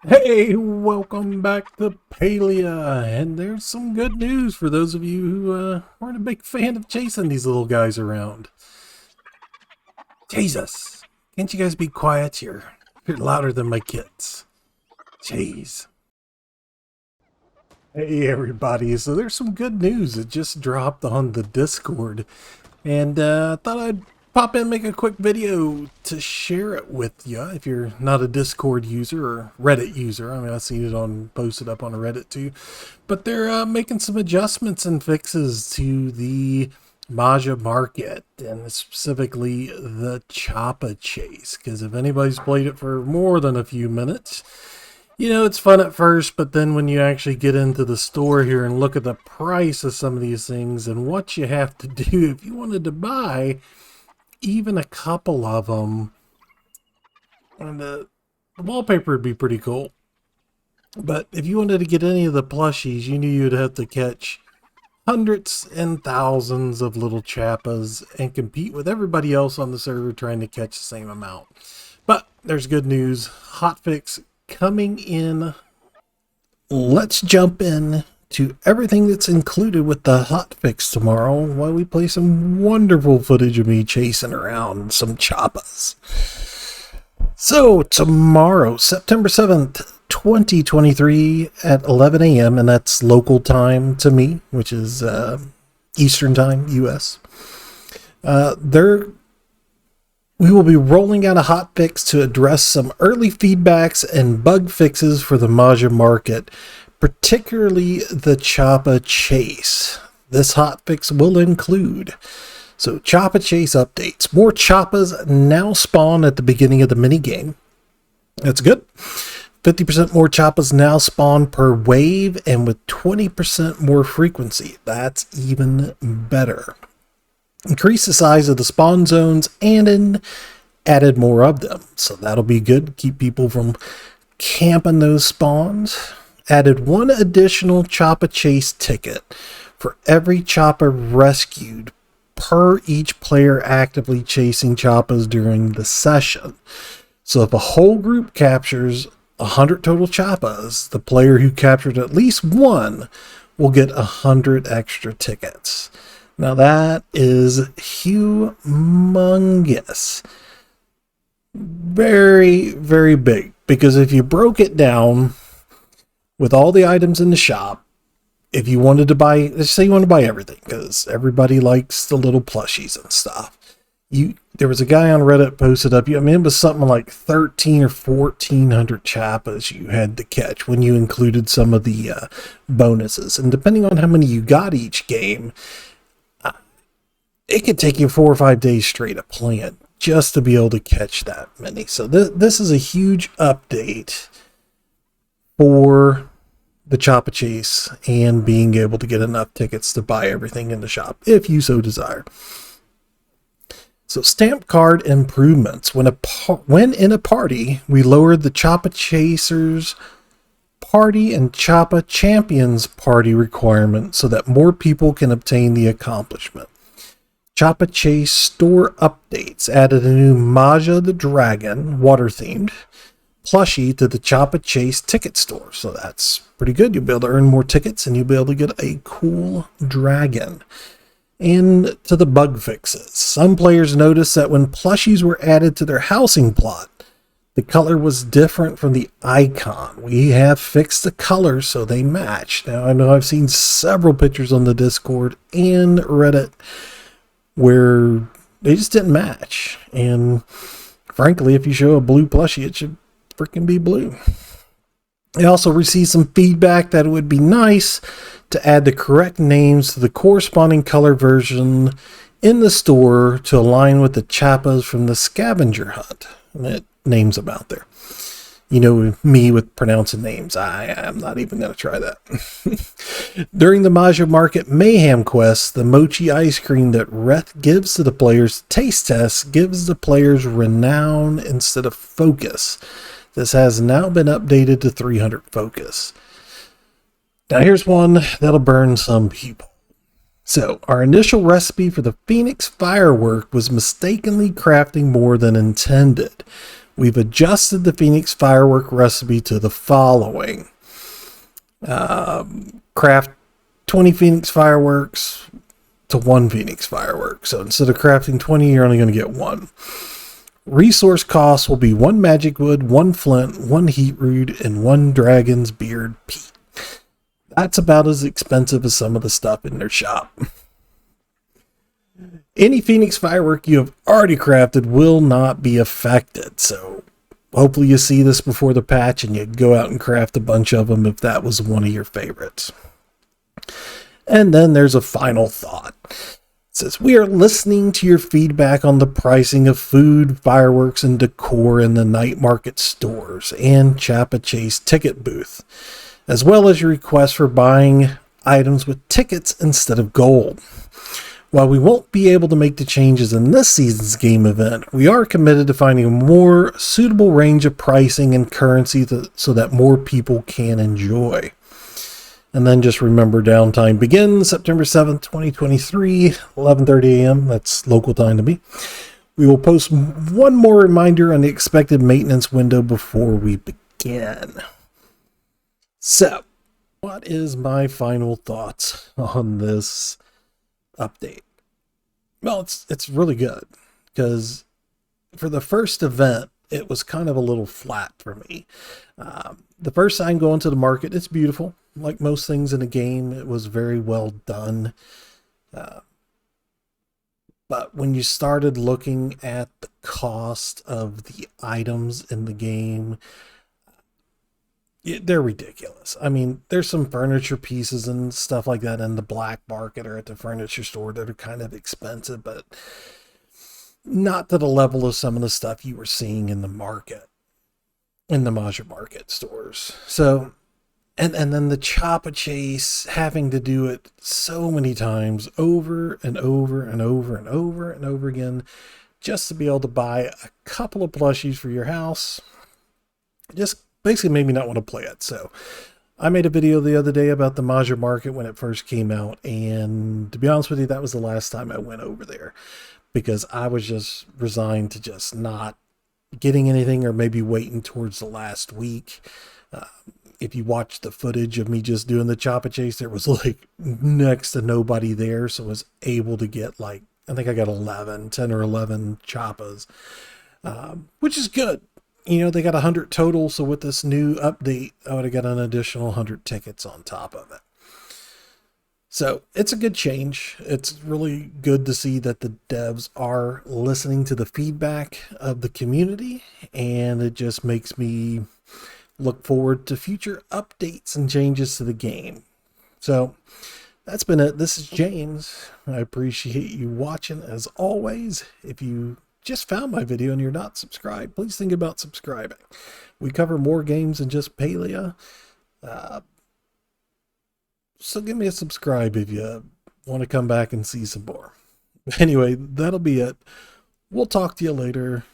Hey, welcome back to Palia, and there's some good news for those of you who weren't a big fan of chasing these little guys around. Jesus, can't you guys be quiet? You're louder than my kids. Jeez. Hey everybody, so there's some good news that just dropped on the Discord, and I thought I'd pop in and make a quick video to share it with you if you're not a Discord user or Reddit user. I mean, I've seen it posted up on Reddit too, but they're making some adjustments and fixes to the Maja Market, and specifically the Chappa Chase, because if anybody's played it for more than a few minutes, it's fun at first, but then when you actually get into the store here and look at the price of some of these things and what you have to do if you wanted to buy even a couple of them, and the wallpaper would be pretty cool. But if you wanted to get any of the plushies, you knew you'd have to catch hundreds and thousands of little Chappas and compete with everybody else on the server trying to catch the same amount. But there's good news. Hotfix coming in. Let's jump in to everything that's included with the hotfix tomorrow while we play some wonderful footage of me chasing around some Chappas. So tomorrow, September 7th, 2023 at 11 a.m. and that's local time to me, which is Eastern time, US. We will be rolling out a hotfix to address some early feedbacks and bug fixes for the Maja Market, particularly the Chappa Chase. This hotfix will include Chappa Chase updates. More Chappas now spawn at the beginning of the minigame. That's good. 50% more Chappas now spawn per wave and with 20% more frequency. That's even better. Increase the size of the spawn zones and added more of them. So that'll be good. Keep people from camping those spawns. Added one additional Chappa Chase ticket for every Chappa rescued per each player actively chasing Chappas during the session. So if a whole group captures 100 total Chappas, the player who captured at least one will get 100 extra tickets. Now that is humongous. Very, very big. Because if you broke it down with all the items in the shop, if you wanted to buy, let's say you want to buy everything, because everybody likes the little plushies and stuff. There was a guy on Reddit posted up, it was something like 13 or 1400 Chappas you had to catch when you included some of the bonuses. And depending on how many you got each game, it could take you 4 or 5 days straight of playing just to be able to catch that many. So this is a huge update for the Chappa Chase and being able to get enough tickets to buy everything in the shop if you so desire. So stamp card improvements. When in a party, we lowered the Chappa Chasers party and Chappa Champions party requirement so that more people can obtain the accomplishment. Chappa Chase store updates added a new Maja the Dragon, water-themed, plushie to the Chappa Chase ticket store. So that's pretty good. You'll be able to earn more tickets and you'll be able to get a cool dragon. And to the bug fixes. Some players noticed that when plushies were added to their housing plot, the color was different from the icon. We have fixed the colors so they match. Now, I know I've seen several pictures on the Discord and Reddit where they just didn't match. And frankly, if you show a blue plushie, it should freaking be blue. I also received some feedback that it would be nice to add the correct names to the corresponding color version in the store to align with the Chappas from the scavenger hunt. And it names them out there. You know me with pronouncing names. I'm not even going to try that. During the Maja Market Mayhem quest, the mochi ice cream that Reth gives to the players taste test gives the players renown instead of focus. This has now been updated to 300 focus. Now here's one that'll burn some people. So our initial recipe for the Phoenix firework was mistakenly crafting more than intended. we've adjusted the Phoenix firework recipe to the following. Craft 20 Phoenix fireworks to 1 Phoenix firework. So instead of crafting 20, you're only going to get 1. Resource costs will be 1 magic wood, 1 flint, 1 heat root, and 1 dragon's beard peat. That's about as expensive as some of the stuff in their shop. Any Phoenix firework you have already crafted will not be affected. So hopefully you see this before the patch and you go out and craft a bunch of them if that was one of your favorites. And then there's a final thought. It says, we are listening to your feedback on the pricing of food, fireworks, and decor in the night market stores and Chappa Chase ticket booth, as well as your request for buying items with tickets instead of gold. While we won't be able to make the changes in this season's game event, we are committed to finding a more suitable range of pricing and currency so that more people can enjoy. And then just remember, downtime begins September 7th, 2023, 11:30 a.m. That's local time to me. We will post one more reminder on the expected maintenance window before we begin. So, what is my final thoughts on this update? Well, it's really good, because for the first event, it was kind of a little flat for me. The first time going to the market, it's beautiful. Like most things in the game, it was very well done. But when you started looking at the cost of the items in the game, they're ridiculous. I mean, there's some furniture pieces and stuff like that in the black market or at the furniture store that are kind of expensive, but not to the level of some of the stuff you were seeing in the market, in the Maja Market stores. So, and then the Chappa Chase, having to do it so many times over and over and over and over and over again, just to be able to buy a couple of plushies for your house, just basically made me not want to play it. So I made a video the other day about the Maja Market when it first came out, and to be honest with you, that was the last time I went over there, because I was just resigned to just not getting anything, or maybe waiting towards the last week. If you watch the footage of me just doing the Chappa Chase, there was like next to nobody there, so I was able to get, like, I think I got 10 or 11 Chappas, which is good. You know, they got 100 total, so with this new update, I would have got an additional 100 tickets on top of it. So it's a good change. It's really good to see that the devs are listening to the feedback of the community, and it just makes me look forward to future updates and changes to the game. So that's been it. This is James. I appreciate you watching as always. If you just found my video and you're not subscribed, please think about subscribing. We cover more games than just Palea. So give me a subscribe if you want to come back and see some more. Anyway, that'll be it. We'll talk to you later.